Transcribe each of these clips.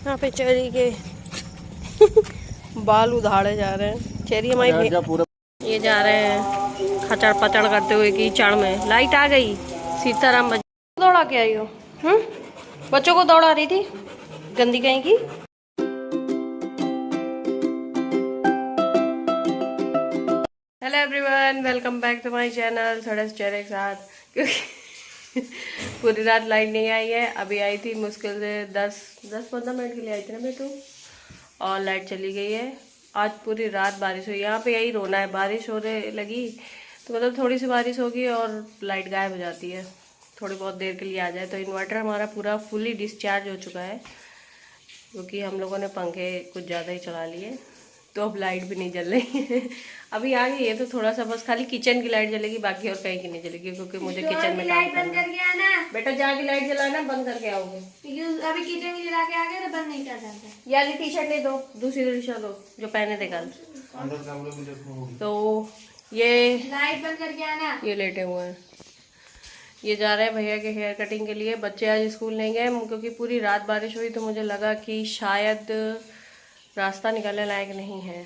यहाँ पे चेरी के बाल उधाड़े जा रहे हैं। चेरी हमारी ये जा रहे हैं खचड़ पचड़ करते हुए कीचड़ में। लाइट आ गई, सीताराम बज दौड़ा के आई हो। बच्चों को दौड़ा रही थी गंदी कहीं की। Hello everyone, welcome back to my channel थोड़ा चेहरे के साथ। क्योंकि पूरी रात लाइट नहीं आई है। अभी आई थी मुश्किल से 10-15 मिनट के लिए आई थी ना बेटू, और लाइट चली गई है। आज पूरी रात बारिश हुई। यहाँ पे यही रोना है, बारिश होने लगी तो मतलब थोड़ी सी बारिश होगी और लाइट गायब हो जाती है। थोड़ी बहुत देर के लिए आ जाए तो इन्वर्टर हमारा पूरा फुली डिस्चार्ज हो चुका है, क्योंकि हम लोगों ने पंखे कुछ ज़्यादा ही चला लिए, तो अब लाइट भी नहीं जल रही है। अभी आ गई है तो थोड़ा सा बस खाली किचन की लाइट जलेगी, बाकी और कहीं की नहीं जलेगी, क्योंकि मुझे किचन में काम करना है। बेटा जहाँ की लाइट जलाना बंद करके आओगे। अभी किचन की जला के आ गए तो बंद नहीं कर सकते। ये वाली टी शर्ट ले दो, दूसरी टी शर्ट दो जो पहने थे कल। तो ये लाइट बंद करके आना। ये लेटे हुए हैं, ये जा रहे हैं भैया के हेयर कटिंग के लिए। बच्चे आज स्कूल नहीं गए क्योंकि पूरी रात बारिश हुई, तो मुझे लगा कि शायद रास्ता निकलने लायक नहीं है,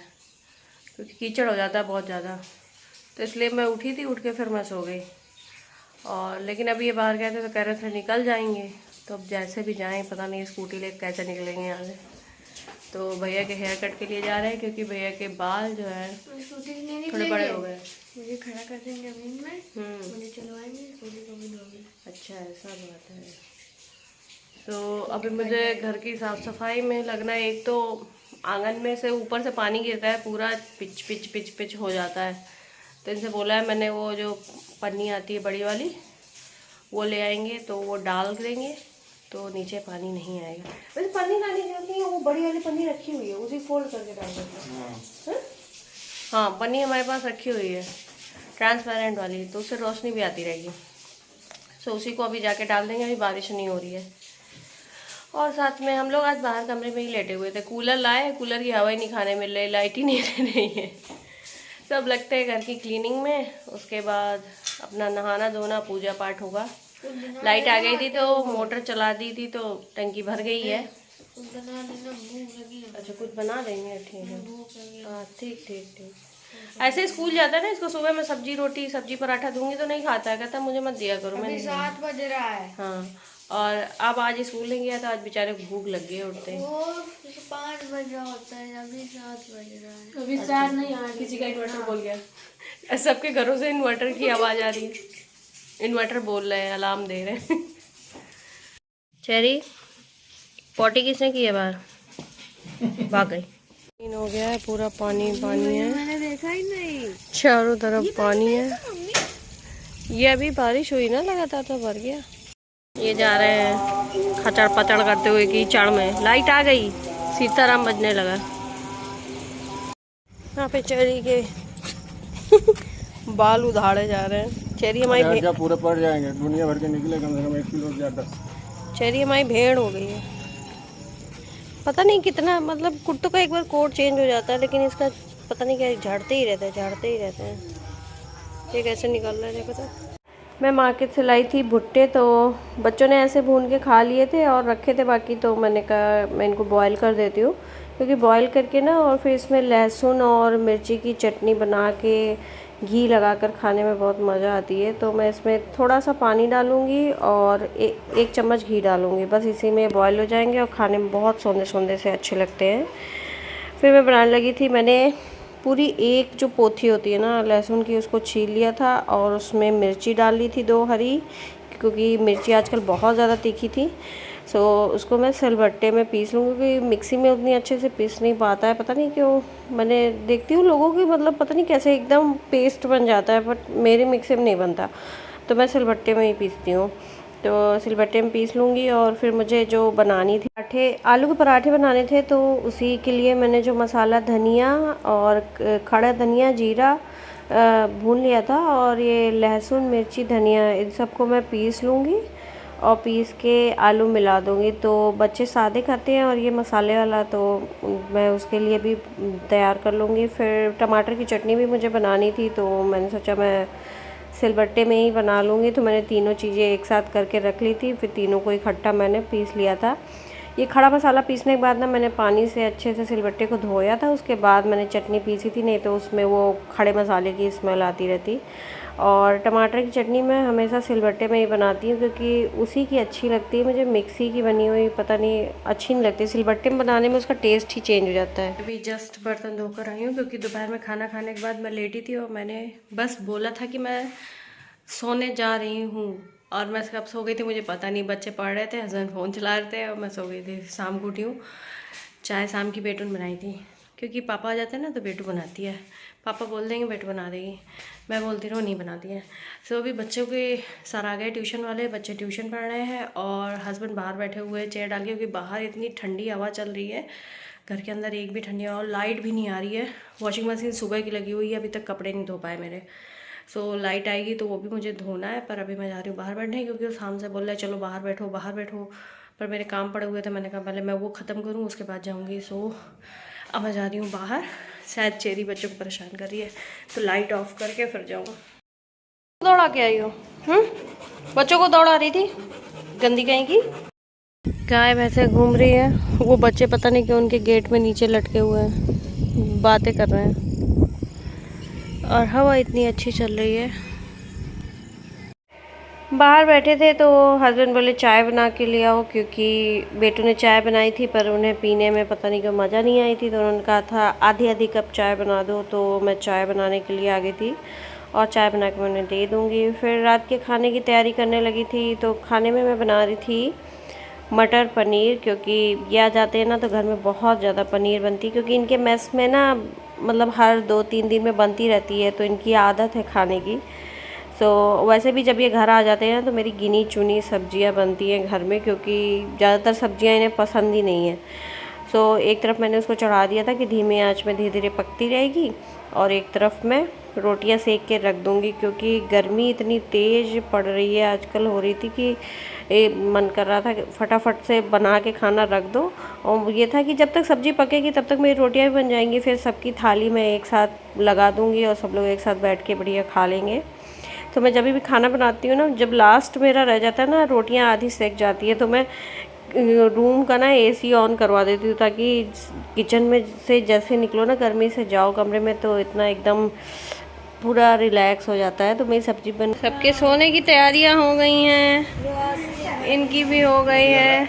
क्योंकि कीचड़ हो जाता है बहुत ज़्यादा। तो इसलिए मैं उठी थी, उठ के फिर मैं सो गई। और लेकिन अभी ये बाहर गए थे तो कह रहे थे निकल जाएंगे, तो अब जैसे भी जाएं पता नहीं स्कूटी लेकर कैसे निकलेंगे यहाँ से। तो भैया के हेयर कट के लिए जा रहे हैं, क्योंकि भैया के बाल जो है थोड़े बड़े हो गए। मुझे खड़ा कर देंगे जमीन में, मुझे चलवाएंगे, स्कूटी को भी धोएंगे। अच्छा ऐसा बात है। तो अभी मुझे घर की साफ सफाई में लगना है। एक तो आंगन में से ऊपर से पानी गिरता है, पूरा पिच पिच पिच पिच हो जाता है। तो इनसे बोला है मैंने, वो जो पन्नी आती है बड़ी वाली वो ले आएंगे, तो वो डाल देंगे तो नीचे पानी नहीं आएगा। वैसे पन्नी लाने की जरूरत नहीं है, वो बड़ी वाली पन्नी रखी हुई है, उसी फोल्ड करके डाल देते हैं। हाँ पन्नी हमारे पास रखी हुई है ट्रांसपेरेंट वाली, तो उससे रोशनी भी आती रहेगी। तो उसी को अभी जाके डाल देंगे। अभी बारिश नहीं हो रही है। और साथ में हम लोग आज बाहर कमरे में ही लेटे हुए थे। कूलर लाए, कूलर की हवा ही नहीं खाने मिल रही, लाइट ही नहीं रह रही है। सब लगते हैं घर की क्लीनिंग में, उसके बाद अपना नहाना धोना, पूजा पाठ होगा। लाइट आ गई थी तो मोटर चला दी थी तो टंकी भर गई है। अच्छा कुछ बना देंगे, ठीक है। हाँ ठीक ठीक ठीक। ऐसे स्कूल जाता है ना, इसको सुबह में सब्जी रोटी सब्जी पराठा दूंगी तो नहीं खाता है, कहता मुझे मत दिया करो। मैं 7 बज रहा है। हाँ, और अब आज स्कूल नहीं गया तो आज बेचारे भूख लग गई उठते ही। 5 बज रहा होता है, अभी 7 बज रहा है। अभी 4 नहीं आ रहा। किसी का इन्वर्टर बोल गया। सबके घरों से इन्वर्टर की आवाज आ रही है। इन्वर्टर बोल रहे हैं, अलार्म दे रहे हैं। चेरी पॉटी किसने की है बाहर? भाग गई। हो गया है, पूरा पानी पानी है। मैंने देखा ही नहीं, चारों तरफ पानी है। ये अभी बारिश हुई ना लगातार तो भर गया। ये जा रहे हैं खचड़ पचड़ करते हुए कीचड़ में। लाइट आ गई, सीताराम बजने लगा। यहाँ पे चेरी के बाल उधाड़े जा रहे हैं। चेरी हमारी पूरे पड़ जाएंगे, दुनिया भर के निकले कम से कम 1 किलो ज्यादा। चेरी हमारी भेड़ हो गई है। पता नहीं कितना, मतलब कुत्तों का एक बार कोट चेंज हो जाता है, लेकिन इसका पता नहीं क्या झाड़ते ही रहते हैं। ये कैसे निकल रहा है नहीं पता। मैं मार्केट से लाई थी भुट्टे, तो बच्चों ने ऐसे भून के खा लिए थे और रखे थे बाकी, तो मैंने कहा मैं इनको बॉईल कर देती हूँ, क्योंकि बॉईल करके ना और फिर इसमें लहसुन और मिर्ची की चटनी बना के घी लगाकर खाने में बहुत मज़ा आती है। तो मैं इसमें थोड़ा सा पानी डालूँगी और 1 चम्मच घी डालूँगी, बस इसी में बॉईल हो जाएंगे और खाने में बहुत सौंदे सौंदे से अच्छे लगते हैं। फिर मैं बनाने लगी थी, मैंने पूरी एक जो पोथी होती है ना लहसुन की, उसको छील लिया था और उसमें मिर्ची डाल ली थी 2 हरी, क्योंकि मिर्ची आजकल बहुत ज़्यादा तीखी थी। सो उसको मैं सिलबट्टे में पीस लूँगी, क्योंकि मिक्सी में उतनी अच्छे से पीस नहीं पाता है, पता नहीं क्यों। मैंने देखती हूँ लोगों की, मतलब पता नहीं कैसे एकदम पेस्ट बन जाता है, बट मेरे मिक्सी में नहीं बनता, तो मैं सिलबट्टे में ही पीसती हूँ। तो सिलबट्टे में पीस लूँगी। और फिर मुझे जो बनानी थी आलू के पराठे बनाने थे, तो उसी के लिए मैंने जो मसाला धनिया और खड़ा धनिया जीरा भून लिया था, और ये लहसुन मिर्ची धनिया इन सबको मैं पीस लूँगी और पीस के आलू मिला दूँगी। तो बच्चे सादे खाते हैं और ये मसाले वाला, तो मैं उसके लिए भी तैयार कर लूँगी। फिर टमाटर की चटनी भी मुझे बनानी थी, तो मैंने सोचा मैं सिलबट्टे में ही बना लूँगी। तो मैंने तीनों चीज़ें एक साथ करके रख ली थी, फिर तीनों को इकट्ठा मैंने पीस लिया था। ये खड़ा मसाला पीसने के बाद ना मैंने पानी से अच्छे से सिलबट्टे को धोया था, उसके बाद मैंने चटनी पीसी थी, नहीं तो उसमें वो खड़े मसाले की स्मेल आती रहती। और टमाटर की चटनी मैं हमेशा सिलबट्टे में ही बनाती हूँ क्योंकि उसी की अच्छी लगती है मुझे। मिक्सी की बनी हुई पता नहीं अच्छी नहीं लगती, सिलबट्टे में बनाने में उसका टेस्ट ही चेंज हो जाता है। अभी जस्ट बर्तन धोकर आई हूँ क्योंकि दोपहर में खाना खाने के बाद मैं लेटी थी और मैंने बस बोला था कि मैं सोने जा रही हूँ और मैं कब सो गई थी मुझे पता नहीं। बच्चे पढ़ रहे थे, हस्बैंड फ़ोन चला रहे थे और मैं सो गई थी। शाम को उठी हूँ, चाय शाम की बेटून बनाई थी क्योंकि पापा आ जाते हैं ना तो बेटू बनाती है। पापा बोल देंगे बेटू बना देगी, मैं बोलती रहूँ नहीं बनाती है। सो अभी बच्चों के सर आ गए ट्यूशन वाले, बच्चे ट्यूशन पढ़ रहे हैं और हस्बैंड बाहर बैठे हुए हैं चेयर डाल के, क्योंकि बाहर इतनी ठंडी हवा चल रही है, घर के अंदर एक भी ठंडी हवा, और लाइट भी नहीं आ रही है। वॉशिंग मशीन सुबह की लगी हुई है, अभी तक कपड़े नहीं धो पाए मेरे। सो लाइट आएगी तो वो भी मुझे धोना है, पर अभी मैं जा रही हूँ बाहर बैठने क्योंकि वो शाम से बोल रहे चलो बाहर बैठो बाहर बैठो, पर मेरे काम पड़े हुए थे। मैंने कहा पहले मैं वो ख़त्म करूँ उसके बाद जाऊँगी। सो अब मैं जा रही हूँ बाहर, शायद चेरी बच्चों को परेशान कर रही है तो लाइट ऑफ करके फिर जाऊँ। दौड़ा के आई हो? बच्चों को दौड़ा रही थी गंदी कहीं की। गाय भैंसे घूम रही है, वो बच्चे पता नहीं क्यों उनके गेट में नीचे लटके हुए हैं, बातें कर रहे हैं और हवा इतनी अच्छी चल रही है। बाहर बैठे थे तो हस्बैंड बोले चाय बना के ले आओ, क्योंकि बेटू ने चाय बनाई थी पर उन्हें पीने में पता नहीं क्यों मज़ा नहीं आई थी, तो उन्होंने कहा था आधी आधी कप चाय बना दो। तो मैं चाय बनाने के लिए आ गई थी और चाय बना के मैं उन्हें दे दूँगी। फिर रात के खाने की तैयारी करने लगी थी, तो खाने में मैं बना रही थी मटर पनीर, क्योंकि ये आ जाते हैं ना तो घर में बहुत ज़्यादा पनीर बनती है, क्योंकि इनके मेस में ना मतलब हर 2-3 दिन में बनती रहती है, तो इनकी आदत है खाने की। सो वैसे भी जब ये घर आ जाते हैं तो मेरी गिनी चुनी सब्जियां बनती हैं घर में, क्योंकि ज़्यादातर सब्जियां इन्हें पसंद ही नहीं है। सो एक तरफ मैंने उसको चढ़ा दिया था कि धीमी आंच में धीरे धीरे पकती रहेगी, और एक तरफ मैं रोटियां सेक के रख दूंगी, क्योंकि गर्मी इतनी तेज़ पड़ रही है आजकल, हो रही थी कि मन कर रहा था कि फटाफट से बना के खाना रख दो। और ये था कि जब तक सब्ज़ी पकेगी तब तक मेरी रोटियां भी बन जाएंगी, फिर सबकी थाली में एक साथ लगा दूँगी और सब लोग एक साथ बैठ के बढ़िया खा लेंगे। तो मैं जब भी खाना बनाती हूँ ना, जब लास्ट मेरा रह जाता है ना, रोटियां आधी सेक जाती है, तो मैं रूम का ना एसी ऑन करवा देती हूँ, ताकि किचन में से जैसे निकलो ना गर्मी से जाओ कमरे में तो इतना एकदम पूरा रिलैक्स हो जाता है। तो मेरी सब्जी बन, सबके सोने की तैयारियां हो गई हैं, इनकी भी हो गई है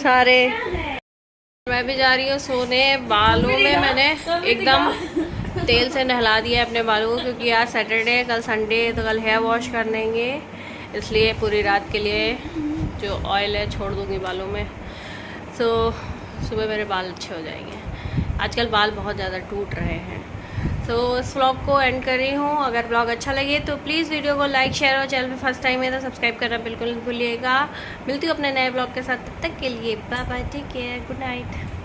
सारे। मैं भी जा रही हूँ सोने। बालों में मैंने एकदम तेल से नहला दिया है अपने बालों को, क्योंकि आज सैटरडे है, कल संडे, तो कल हेयर वॉश कर लेंगे, इसलिए पूरी रात के लिए जो ऑयल है छोड़ दूँगी बालों में। सो सुबह मेरे बाल अच्छे हो जाएंगे। आजकल बाल बहुत ज़्यादा टूट रहे हैं। तो इस व्लॉग को एंड कर रही हूँ। अगर व्लॉग अच्छा लगे तो प्लीज़ वीडियो को लाइक शेयर और चैनल पे फर्स्ट टाइम है तो सब्सक्राइब करना बिल्कुल नहीं भूलिएगा। मिलती हूँ अपने नए व्लॉग के साथ, तब तक के लिए bye bye, take care, good night.